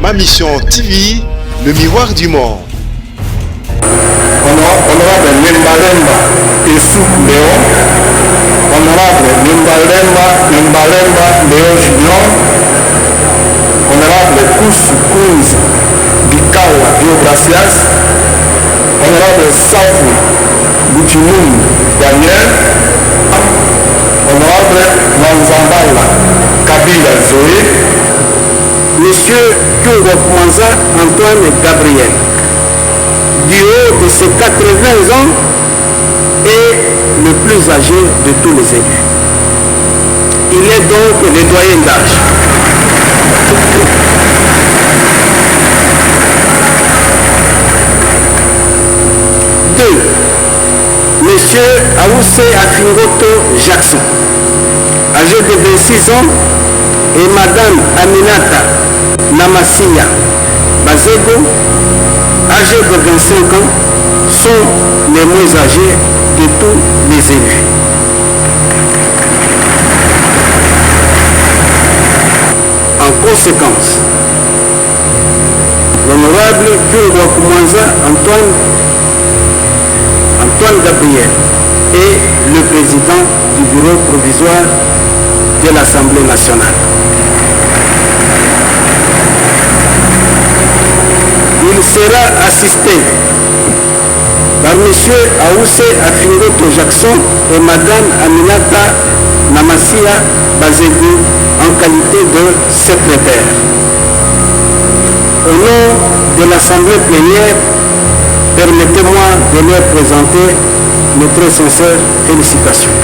Ma Mission TV, le miroir du monde. Honorable Nimbalemba Esou Léon, honorable Nimbalemba Léon Junior, honorable Koussou Kounz Bikawa Diogracias, honorable Safou Bouchinoum Daniel, honorable Manzambala Kabila Zoé, monsieur Kyogokumanza Antoine Gabriel. Du haut de ses 80 ans est le plus âgé de tous les élus. Il est donc le doyen d'âge. Deux, monsieur Aoussé Afingoto Jackson, âgé de 26 ans, et madame Aminata Namassia Bazego, âgés de 25 ans, sont les moins âgés de tous les élus. En conséquence, l'honorable Kyogokumanza Antoine Gabriel est le président du bureau provisoire de l'Assemblée nationale. Il sera assisté par M. Aoussé Afingoto Jackson et Mme Aminata Namassia Bazego en qualité de secrétaire. Au nom de l'Assemblée plénière, permettez-moi de leur présenter mes très sincères félicitations.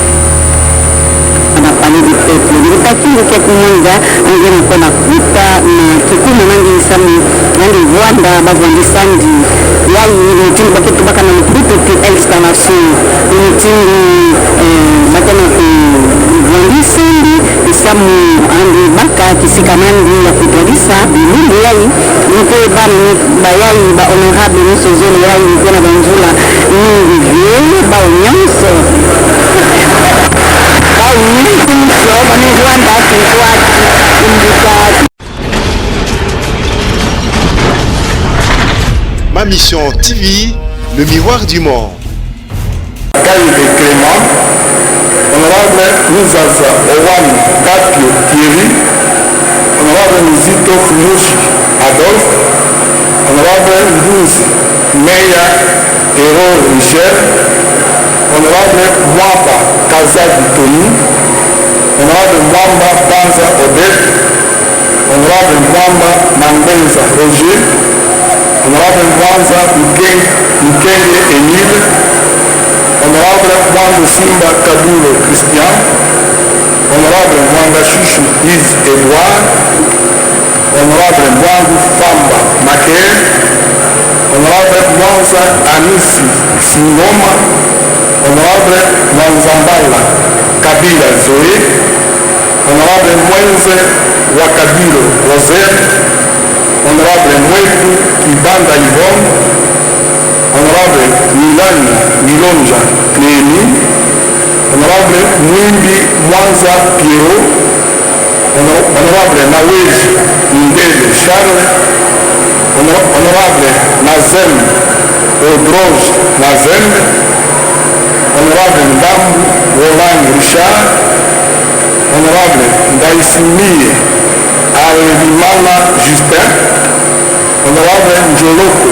Parler du peuple. Le parti de Kekumanga, on vient de la Kuta, mais Kikumu Nangi Sami, Nangi Wanda, Bagwandi Sandi, Yai, le team Baketu Bakana, le groupe de exclamation, le team Bakana, Wandi Sandi, Samu, Andi Baka, Kisikamandi, Yakutolisa, Lumbu Yai, Nuko Bani, Bayai, Ba Honorable, Nuso Zone Yai, Nkona Banzula, Nungi Vieux, Ba Onyanso. Ma Mission TV, le miroir du monde. Caille de Clément, honorable Nizaza Owan Kapio Thierry, honorable Nizito Fumushi Adolphe, honorable Ndouzi Meya Hero Michel, honorable Mwamba Kazadi Tony, honorable Mwamba Banza Odette, honorable Mwamba Mandenza Roger, honorable Mwanza Mukenge Emile, honorable Mwanza Simba Kabulo Christian, honorable Mwanga Chouchou Yves Edouard, honorable Mwangu Famba Maker, honorable Mwanza Anisi Singoma, honorable Mwanzambala Kabila Zoé, honorable Mwenze Wakabilo Rosette, honorable Mwetu Kibanda Yvonne, honorable Milani Milonja Clémy, honorable Mwimbi Mwanza Pierrot, honorable Nawezi Ndele Charles, honorable Nazem Odroge Nazem, honorable Ndambu Roland Richard, honorable Ndaïsimiye Arimana Justin, honorable Njoloko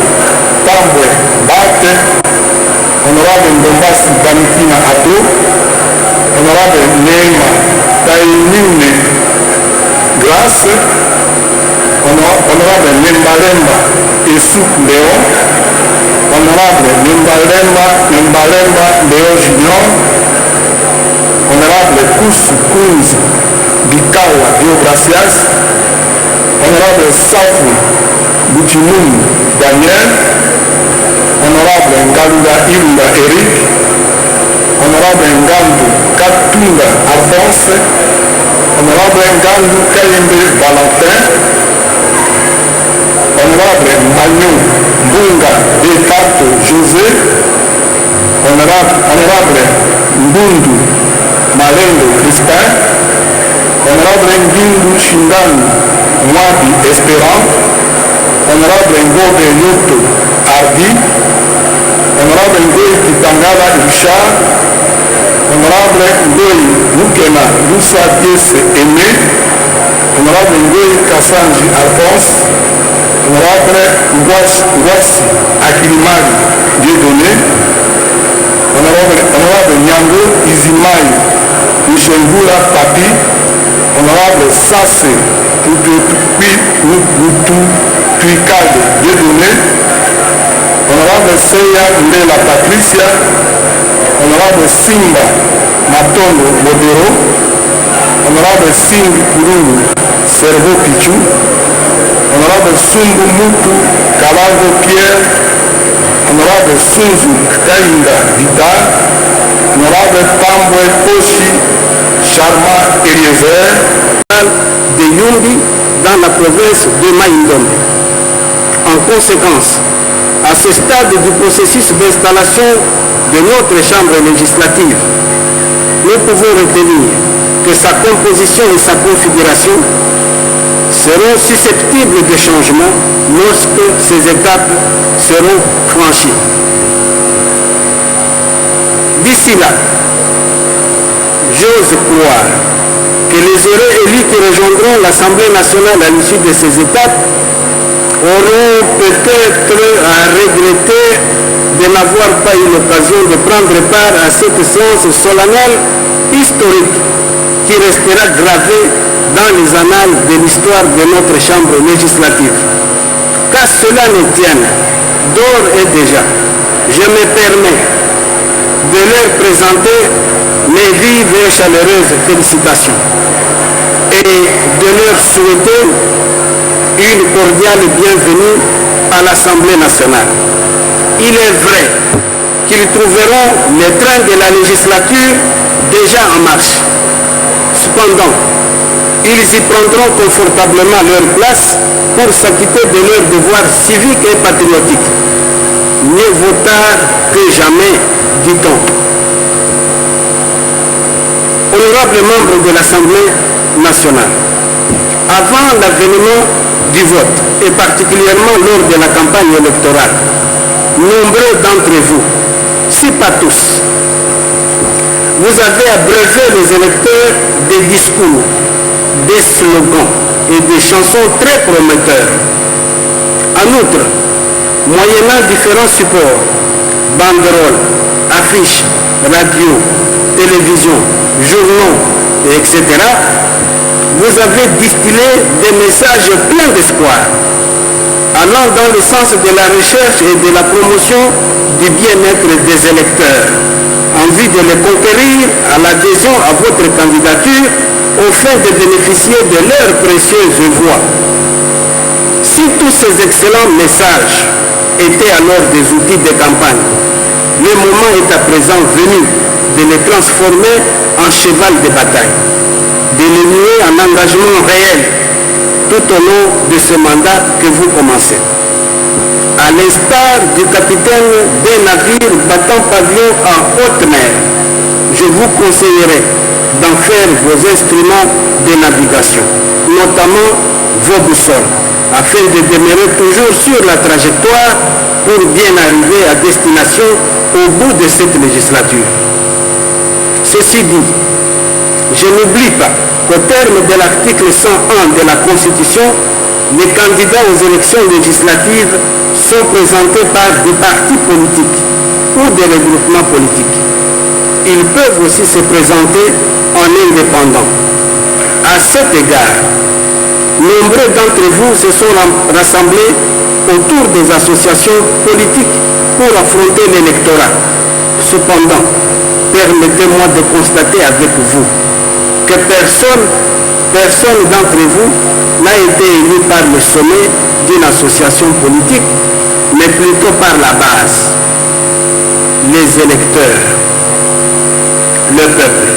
Tambwe Bate, honorable Ndombasi Banikina Ato, honorable Neema Tainine Grace, honorable Nimbalemba Esou Léon, honorable Nimbalemba Léon Junior, honorable Koussou Kounz Bikawa Diogracias, honorable Safou Bouchinoum Daniel, honorable Ngaluga Ilunga Eric, honorable Ngandu Katunga Alphonse, honorable Ngandu Kayembe Valentin, honorable Magnon Mbunga Detato José, honorable Mbundu Malengo Crispin, honorable Ngindu Shindani Mwabi Espérant, Honorable Ngobe Nyoto Ardi, Honorable Ngoyi Kitangala Richard, Honorable Ngoyi Mukena Moussa Dies Aimé, Honorable Ngoyi Kassanji Alphonse, Honorable Ngwasi Akilimali Dieudonné, Honorable Nyango Izimai Michengula Papi, Honorable Sasse Mutu Tuikade Dieudonné, Honorable Seya Ndela Patricia, Honorable Simba Matondo Modero, Honorable Sing Kurulu Servo Pichu, Honorable Sumbu Mutu Kalago Pierre, Honorable Sunzu Kainga Vita, Honorable Tambwe Koshi Sharma Eliezer de Yumbi dans la province de Maïndombe. En conséquence, à ce stade du processus d'installation de notre Chambre législative, nous pouvons retenir que sa composition et sa configuration seront susceptibles de changement lorsque ces étapes seront franchies. D'ici là, j'ose croire que les heureux élus qui rejoindront l'Assemblée nationale à l'issue de ces étapes auront peut-être à regretter de n'avoir pas eu l'occasion de prendre part à cette séance solennelle historique qui restera gravée dans les annales de l'histoire de notre Chambre législative. Qu'à cela ne tienne, d'ores et déjà, je me permets de leur présenter mes vives et chaleureuses félicitations et de leur souhaiter une cordiale bienvenue à l'Assemblée nationale. Il est vrai qu'ils trouveront le train de la législature déjà en marche. Cependant, ils y prendront confortablement leur place pour s'acquitter de leurs devoirs civiques et patriotiques. Mieux vaut tard que jamais, dit-on. Honorables membres de l'Assemblée nationale, avant l'avènement du vote, et particulièrement lors de la campagne électorale, nombreux d'entre vous, si pas tous, vous avez abreuvé les électeurs des discours, des slogans et des chansons très prometteurs. En outre, moyennant différents supports, banderoles, affiches, radio, télévision, journaux, etc., vous avez distillé des messages pleins d'espoir, allant dans le sens de la recherche et de la promotion du bien-être des électeurs, en vue de les conquérir à l'adhésion à votre candidature au fin de bénéficier de leurs précieuses voix. Si tous ces excellents messages étaient alors des outils de campagne, le moment est à présent venu de les transformer en cheval de bataille, de les muer en engagement réel tout au long de ce mandat que vous commencez. À l'instar du capitaine des navires battant pavillon en haute mer, je vous conseillerais d'en faire vos instruments de navigation, notamment vos boussoles, afin de demeurer toujours sur la trajectoire pour bien arriver à destination au bout de cette législature. Ceci dit, je n'oublie pas qu'au terme de l'article 101 de la Constitution, les candidats aux élections législatives sont présentés par des partis politiques ou des regroupements politiques. Ils peuvent aussi se présenter en indépendant. À cet égard, nombreux d'entre vous se sont rassemblés autour des associations politiques pour affronter l'électorat. Cependant, permettez-moi de constater avec vous que personne d'entre vous n'a été élu par le sommet d'une association politique, mais plutôt par la base, les électeurs, le peuple.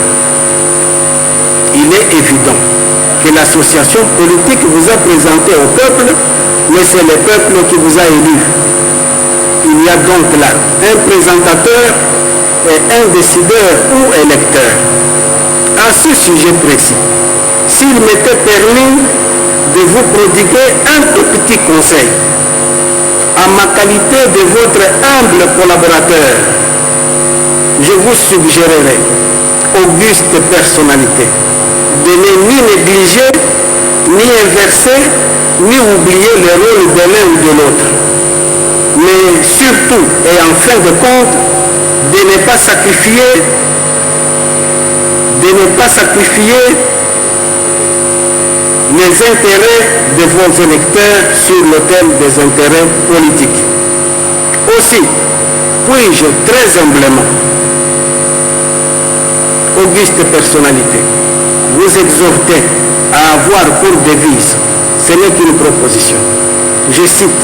Il est évident que l'association politique vous a présenté au peuple, mais c'est le peuple qui vous a élu. Il y a donc là un présentateur et un décideur ou électeur. À ce sujet précis, s'il m'était permis de vous prodiguer un tout petit conseil. En ma qualité de votre humble collaborateur, je vous suggérerai, auguste personnalité, de ne ni négliger, ni inverser, ni oublier le rôle de l'un ou de l'autre. Mais surtout, et en fin de compte, de ne pas sacrifier les intérêts de vos électeurs sur l'autel des intérêts politiques. Aussi, puis-je très humblement, auguste personnalité, vous exhorter à avoir pour devise, ce n'est qu'une proposition. Je cite,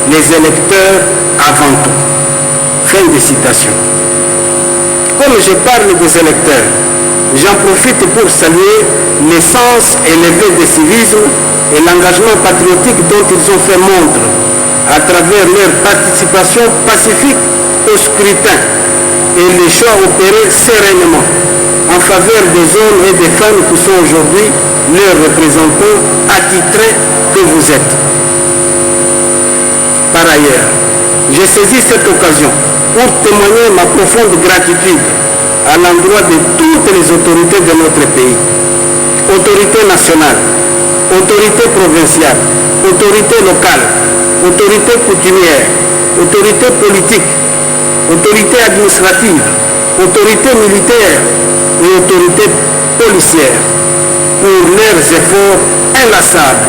les électeurs avant tout. Fin de citation. Comme je parle des électeurs, j'en profite pour saluer l'essence élevée du civisme et l'engagement patriotique dont ils ont fait montre à travers leur participation pacifique au scrutin et les choix opérés sereinement en faveur des hommes et des femmes qui sont aujourd'hui leurs représentants attitrés que vous êtes. Par ailleurs, j'ai saisi cette occasion pour témoigner ma profonde gratitude à l'endroit de toutes les autorités de notre pays. Autorités nationales, autorités provinciales, autorités locales, autorités coutumières, autorités politiques, autorités administratives, autorités militaires et autorités policières pour leurs efforts inlassables,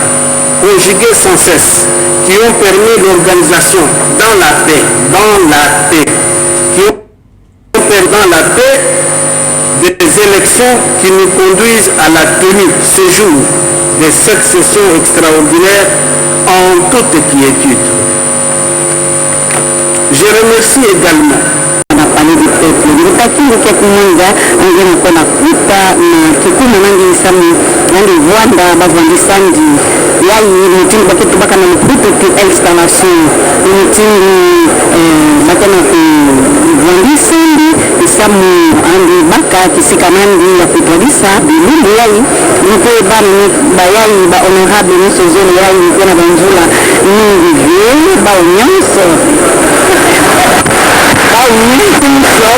conjugués sans cesse, qui ont permis l'organisation dans la paix, des élections qui nous conduisent à la tenue ce jour de cette session extraordinaire en toute quiétude. Je remercie également pale du peuple lipakili kia kumunga angena kona kuta na kikuma nangi isamu nangi Rwanda bavandisandi yayi mutingi baketu baka na mkutu ki installation mutingi bakana ku vandisandi isamu andi baka kisika nandi ya kutolisa bilungu yayi mpe bani bayayi ba honorable niso zone yayi kuna banjula ningi vile ba onyanso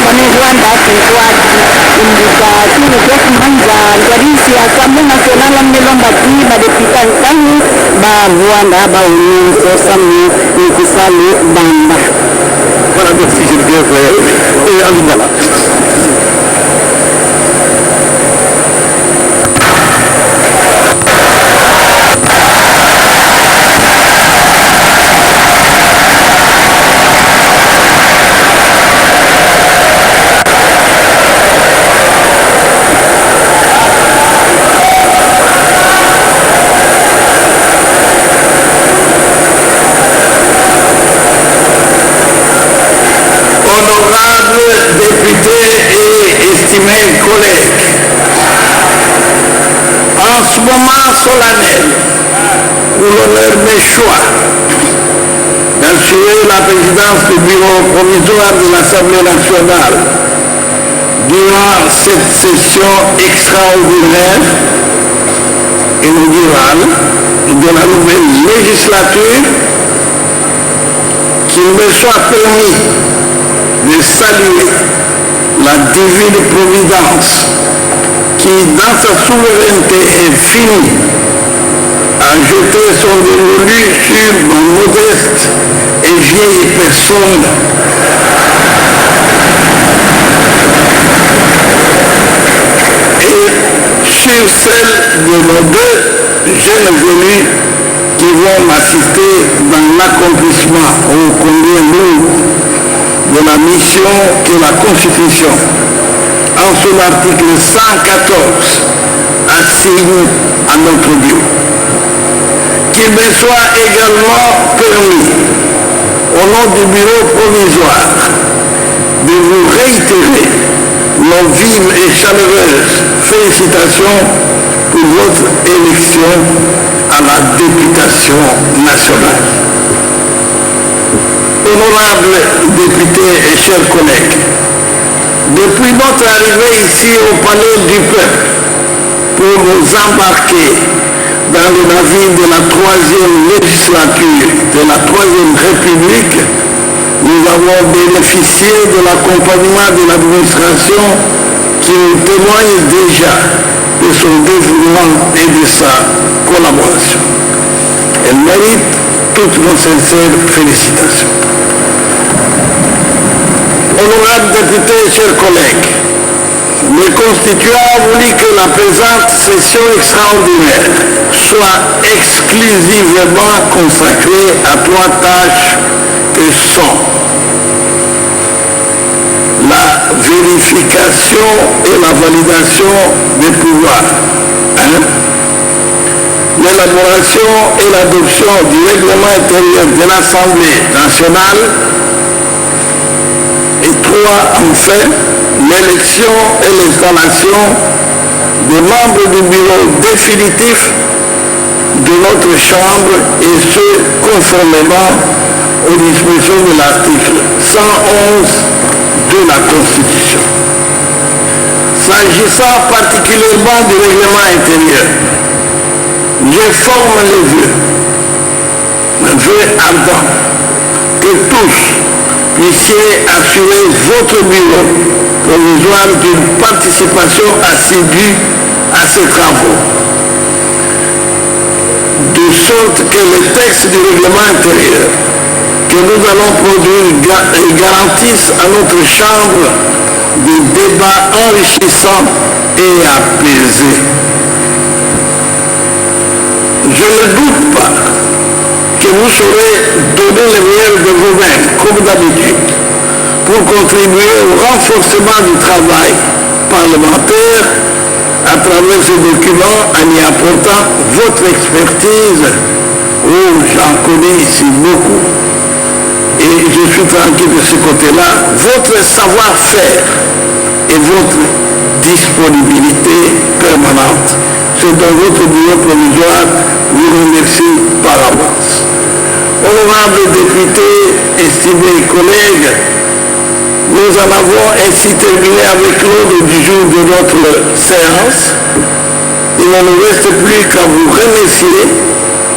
bani Rwanda kuwadi indika tini kwa kumanja jarisi ya Assemblée nationale melomba ba deputa nkani ba Rwanda ba unionso samu nikisali bamba. Voilà, merci Geneviève et Alingala. Honorables députés et estimés collègues, en ce moment solennel où l'honneur m'échoit d'assurer la présidence du bureau provisoire de l'Assemblée nationale durant cette session extraordinaire inaugurale de la nouvelle législature, qu'il me soit permis de saluer la divine providence qui, dans sa souveraineté infinie, a jeté son dévolu sur ma modeste et vieille personne. Et sur celle de nos deux jeunes venus qui vont m'assister dans l'accomplissement ô combien lourd de la mission que la Constitution, en son article 114, assigne à notre bureau. Qu'il me soit également permis, au nom du bureau provisoire, de vous réitérer nos vives et chaleureuses félicitations pour votre élection à la députation nationale. Honorables députés et chers collègues, depuis notre arrivée ici au Palais du Peuple pour nous embarquer dans le navire de la 3e législature de la 3e République, nous avons bénéficié de l'accompagnement de l'administration qui nous témoigne déjà de son dévouement et de sa collaboration. Elle mérite toutes nos sincères félicitations. Honorables députés, chers collègues, le constituant a voulu que la présente session extraordinaire soit exclusivement consacrée à 3 tâches que sont la vérification et la validation des pouvoirs, l'élaboration et l'adoption du règlement intérieur de l'Assemblée nationale, et 3, enfin, l'élection et l'installation des membres du bureau définitif de notre Chambre, et ce, conformément aux dispositions de l'article 111 de la Constitution. S'agissant particulièrement du règlement intérieur, je forme les vœux, un vœu ardent, que tous puissiez assurer votre bureau provisoire d'une participation assidue à ces travaux, de sorte que les textes du règlement intérieur que nous allons produire garantissent à notre Chambre des débats enrichissants et apaisés. Je ne doute pas que vous saurez donner le meilleur de vous-même, comme d'habitude, pour contribuer au renforcement du travail parlementaire à travers ce document en y apportant votre expertise, où j'en connais ici beaucoup, et je suis tranquille de ce côté-là, votre savoir-faire et votre disponibilité permanente. C'est dans votre bureau provisoire, vous remercie par avance. Honorables députés, estimés collègues, nous en avons ainsi terminé avec l'ordre du jour de notre séance. Il ne nous reste plus qu'à vous remercier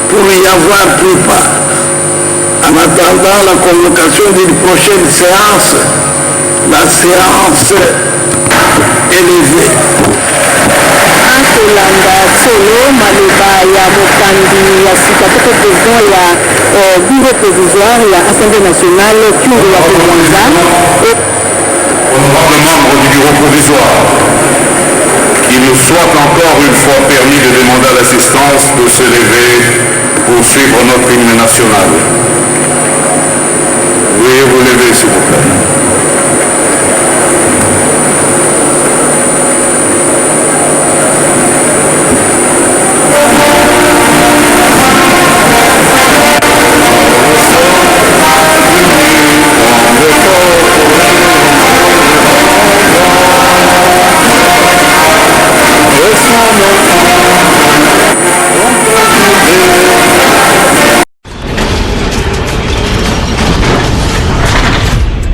pour y avoir pris part. En attendant la convocation d'une prochaine séance, la séance est levée. kolanda solo maloba ya mokambi ya sika to président ya bureau provisoire ya Assemblée nationale Kyungu ya Kobwanza. Honorable membre du bureau provisoire, qu'il nous soit encore une fois permis de demander à l'assistance de se lever pour suivre notre hymne national. Veuillez vous lever, s'il vous plaît.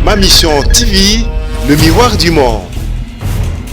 Ma mission TV, le miroir du monde.